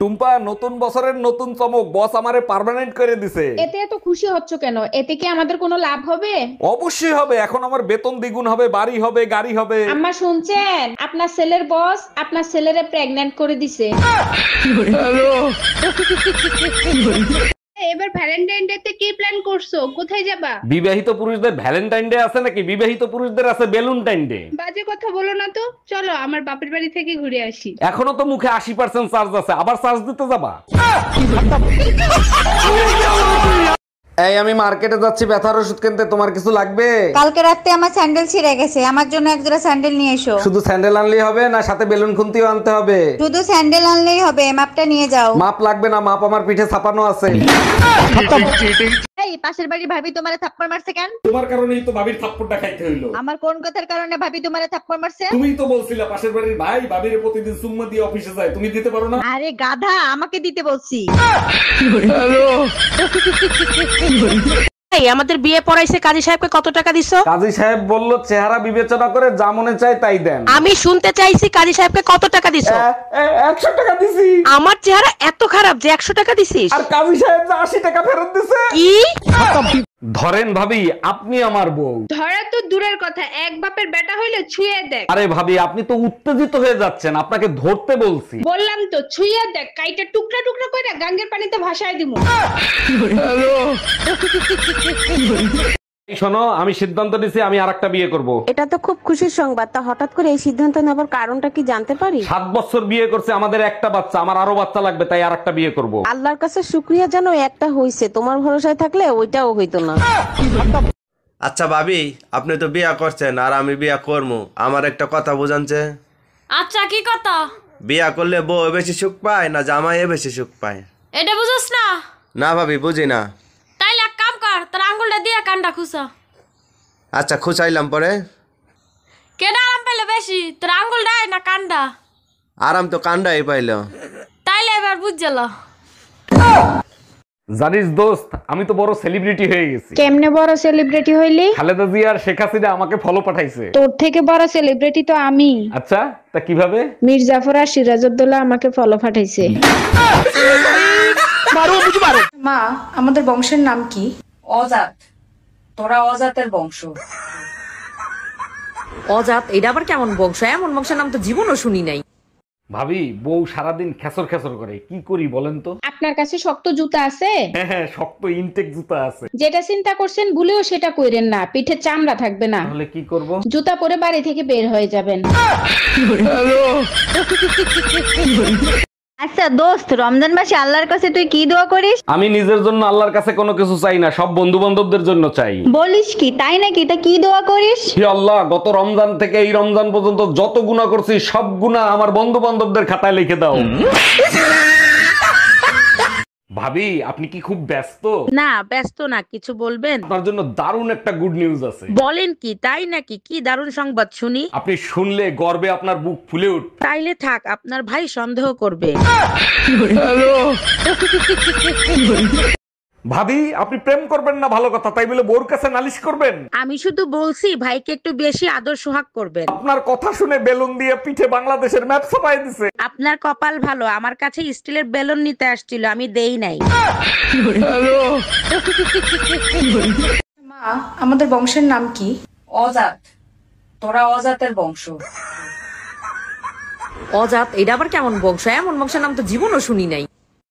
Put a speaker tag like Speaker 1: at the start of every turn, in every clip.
Speaker 1: টুম্পা, নতুন বছরের নতুন চমক, বস আমারে পার্মানেন্ট করে দিছে।
Speaker 2: এতে এত খুশি হচ্ছ কেন? এতে কি আমাদের কোনো লাভ হবে?
Speaker 1: অবশ্যই হবে, এখন আমার বেতন দ্বিগুণ হবে, বাড়ি হবে, গাড়ি হবে।
Speaker 2: আম্মা শুনছেন, আপনার ছেলের বস আপনার ছেলেরে প্রেগন্যান্ট করে দিছে।
Speaker 3: এবার ভ্যালেন্টাইন ডে তে কি প্ল্যান করছো? কোথায় যাবা?
Speaker 1: বিবাহিত পুরুষদের ভ্যালেন্টাইন ডে আছে নাকি? বিবাহিত পুরুষদের আছে বেলুনটাইন ডে।
Speaker 3: বাজে কথা বলো না তো, চলো আমার বাপের বাড়ি থেকে ঘুরে আসি।
Speaker 1: এখনো তো মুখে 80% চার্জ আছে, আবার চার্জ দিতে যাবা? এই আমি মার্কেটে যাচ্ছি ব্যথার ওষুধ কিনতে, তোমার কিছু লাগবে?
Speaker 4: কালকে রাতে আমার স্যান্ডেল ছিঁড়ে গেছে, আমার জন্য এক জোড়া স্যান্ডেল নিয়ে এসো।
Speaker 1: শুধু স্যান্ডেল আনলেই হবে না, সাথে বেলুন খুন্তিও আনতে হবে?
Speaker 4: শুধু স্যান্ডেল আনলেই হবে, মাপটা নিয়ে যাও।
Speaker 1: মাপ লাগবে না, মাপ আমার পিঠে ছাপানো আছে।
Speaker 4: এই পাশের বাড়ির ভাবি তোমারে থাপ্পড় মারছে কেন?
Speaker 1: তোমার কারণেই তো ভাবির থাপ্পড়টা খাইতে হইলো।
Speaker 4: আমার কোন কথার কারণে ভাবি তোমারে থাপ্পড় মারছে?
Speaker 1: তুমিই তো বলছিলা পাশের বাড়ির ভাই ভাবির প্রতিদিন চুম্মা দিয়ে অফিসে যায়, তুমি দিতে পারো না?
Speaker 4: আরে গাধা, আমাকে দিতে বলছি।
Speaker 5: আমাদের বিয়ে পড়াইছে কাজী সাহেবকে কত টাকা দিছো?
Speaker 1: কাজী সাহেব বলল চেহারা বিবেচনা করে যা মনে চায় তাই দেন।
Speaker 5: আমি শুনতে চাইছি কাজী সাহেবকে কত টাকা দিছো?
Speaker 1: 100 টাকা দিছি।
Speaker 5: আমার চেহারা এত খারাপ যে 100 টাকা দিছিস?
Speaker 1: আর কাজী সাহেব যে 80 টাকা ফেরত দিছে।
Speaker 5: কি
Speaker 1: ধরেন ভাবি, আপনি আমার বউ।
Speaker 3: ধরা তো দূরের কথা, এক বাপের বেটা হইলে ছুঁয়ে দেখ।
Speaker 1: আরে ভাবি, আপনি তো উত্তেজিত হয়ে যাচ্ছেন, আপনাকে ধরতে বলছি।
Speaker 3: বললাম তো ছুঁয়ে দেখ, কাইটা টুকরা টুকরা করে গাঙ্গের পানিতে ভাসায় দিমু।
Speaker 1: শোনো, আমি সিদ্ধান্ত নিছি আমি আরেকটা বিয়ে করব।
Speaker 5: এটা তো খুব খুশির সংবাদ, তা হঠাৎ করে এই সিদ্ধান্ত নেবার কারণটা কি জানতে পারি?
Speaker 1: 7 বছর বিয়ে করছে, আমাদের একটা বাচ্চা, আমার আরো বাচ্চা লাগবে, তাই আরেকটা বিয়ে করব।
Speaker 5: আল্লাহর কাছে শুকরিয়া জানো একটা হইছে, তোমার ভরসায় থাকলে ওইটাও হইতো না।
Speaker 6: আচ্ছা ভাবি, আপনি তো বিয়া করছেন আর আমি বিয়া করবো, আমার একটা কথা বুঝানছে।
Speaker 7: আচ্ছা কি কথা?
Speaker 6: বিয়া করলে বউ বেশি সুখ পায় না জামাই বেশি সুখ পায়?
Speaker 7: এটা বুঝছ না?
Speaker 6: না ভাবি, বুঝি না।
Speaker 7: তাইলে এক কাম কর, তোর আঙ্গুলটা দিয়ে কানটা খুসা।
Speaker 6: আচ্ছা খুঁচাইলাম, পরে
Speaker 7: কেডা আরাম পাইলে বেশি, তোর আঙ্গুলটাই না কানটা?
Speaker 6: আরাম তো কান্ডাই পাইল।
Speaker 7: তাইলে এবার বুঝলো।
Speaker 1: জানিস দোস্ত, আমি তো বড় সেলিব্রিটি হয়ে গেছি।
Speaker 2: কেমনে বড় সেলিব্রিটি হইলি?
Speaker 1: খালেদা জিয়া আর শেখ হাসিনা আমাকে ফলো পাঠাইছে।
Speaker 2: তোর থেকে বড় সেলিব্রিটি তো আমি।
Speaker 1: আচ্ছা, তা কিভাবে?
Speaker 2: মীর জাফর আর সিরাজউদ্দৌলা আমাকে ফলো পাঠাইছে।
Speaker 8: মা, আমাদের বংশের নাম কি?
Speaker 9: অজাত। তোরা অজাতের বংশ।
Speaker 5: অজাত এটা আবার কেমন বংশ? এমন বংশের নাম তো জীবনও শুনি নাই।
Speaker 1: ভাবি, বউ সারাদিন খেসর খেসর করে, কি করি বলেন তো?
Speaker 2: আপনার কাছে শক্ত জুতা আছে?
Speaker 1: হ্যাঁ, শক্ত ইনটেক জুতা আছে।
Speaker 2: যেটা চিন্তা করছেন ভুলেও সেটা কইরেন না, পিঠে চামড়া থাকবে না।
Speaker 1: তাহলে কি করব?
Speaker 2: জুতা পরে বাড়ি থেকে বের হয়ে যাবেন।
Speaker 4: আচ্ছা দোস্ত, রমজান মাসে আল্লাহর কাছে তুই কি দোয়া করিস?
Speaker 1: আমি নিজের জন্য আল্লাহর কাছে কোনো কিছু চাই না, সব বন্ধু বান্ধবদের জন্য চাই।
Speaker 4: বলিস কি, তাই নাকি? তা কি দোয়া করিস?
Speaker 1: হে আল্লাহ, গত রমজান থেকে এই রমজান পর্যন্ত যত গুনাহ করছি সব গুনাহ আমার বন্ধু বান্ধবদের খাতায় লিখে দাও। ভাবি, আপনি কি খুব ব্যস্ত?
Speaker 5: না ব্যস্ত না, কিছু বলবেন?
Speaker 1: আপনার জন্য দারুণ একটা গুড নিউজ আছে।
Speaker 5: বলেন কি, তাই নাকি? কি দারুণ সংবাদ শুনি।
Speaker 1: আপনি শুনলে গর্বে আপনার বুক ফুলে উঠবে।
Speaker 5: তাইলে থাক, আপনার ভাই সন্দেহ করবে।
Speaker 1: ভাবি, আপনি প্রেম করবেন না ভালো কথা, তাই বলে বোর কাছে নালিশ করবেন?
Speaker 5: আমি শুধু বলছি ভাইকে একটু বেশি আদর সোহাগ করবেন।
Speaker 1: আপনার কথা শুনে বেলুন দিয়ে পিঠে বাংলাদেশের ম্যাপ ছাপাই দিছে।
Speaker 5: আপনার কপাল ভালো, আমার কাছে স্টিলের বেলুন নিতে আসছিল, আমি দেই নাই।
Speaker 8: মা, আমাদের বংশের নাম কি?
Speaker 9: অজাত। তোরা অজাতের বংশ।
Speaker 5: অজাত এটা আবার কেমন বংশ? এমন বংশের নাম তো জীবনও শুনি নাই।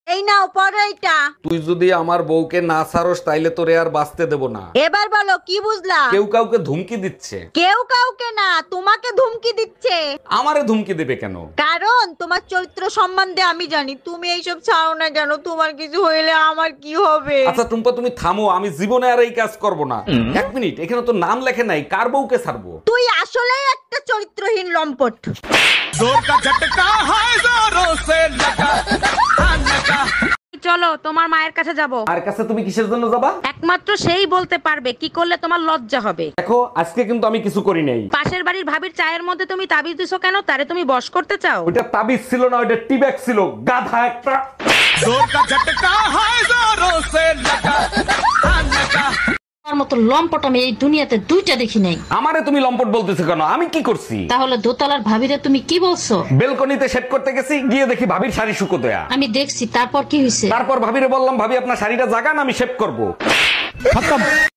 Speaker 4: এই নাও পড়ো এটা।
Speaker 1: তুই যদি আমার বউকে না ছাড়স তাইলে তোরে আর বাঁচতে দেব না।
Speaker 4: এবার বলো কি বুঝলা?
Speaker 1: কেউ কাউকে ধুমকি দিচ্ছে।
Speaker 4: কেউ কাউকে না, তোমাকে ধুমকি দিচ্ছে।
Speaker 1: আমারে ধুমকি দেবে কেন?
Speaker 4: কারণ তোমার চরিত্র সম্বন্ধে আমি জানি। তুমি এইসব ছাড়ো না কেন? তোমার কিছু হইলে আমার কি হবে?
Speaker 1: আচ্ছা টুম্পা, তুমি থামো, আমি জীবনে আর এই কাজ করব না। 1 মিনিট, এখানে তো নাম লেখে নাই, কার বউকে ছাড়বো?
Speaker 4: তুই আসলেই একটা চরিত্রহীন লম্পট।
Speaker 5: চলো তোমার মায়ের কাছে যাব।
Speaker 1: আর কাছে তুমি কিসের জন্য যাবা?
Speaker 5: একমাত্র সেই বলতে পারবে কি করলে তোমার লজ্জা হবে।
Speaker 1: দেখো, আজকে কিন্তু আমি কিছু করি নাই।
Speaker 5: পাশের বাড়ির ভাবির চায়ের মধ্যে তুমি তাবিজ দিছো কেন? তারে তুমি বশ করতে চাও?
Speaker 1: ওটা তাবিজ ছিল না, ওটা টিব্যাগ ছিল, গাধা একটা।
Speaker 7: তার মতো লম্পট আমি এই দুনিয়াতে দুইটা দেখি নাই।
Speaker 1: আমারে তুমি লম্পট বলতেছো কেন? আমি কি করছি?
Speaker 7: তাহলে দোতলার ভাবিরে তুমি কি বলছো?
Speaker 1: বেলকনিতে সেট করতে গেছি, গিয়ে দেখি ভাবির শাড়ি শুকো দেয়া।
Speaker 7: আমি দেখছি, তারপর কি হয়েছে?
Speaker 1: তারপর ভাবিরে বললাম, ভাবি আপনার শাড়িটা জাগান, আমি শেভ করবো।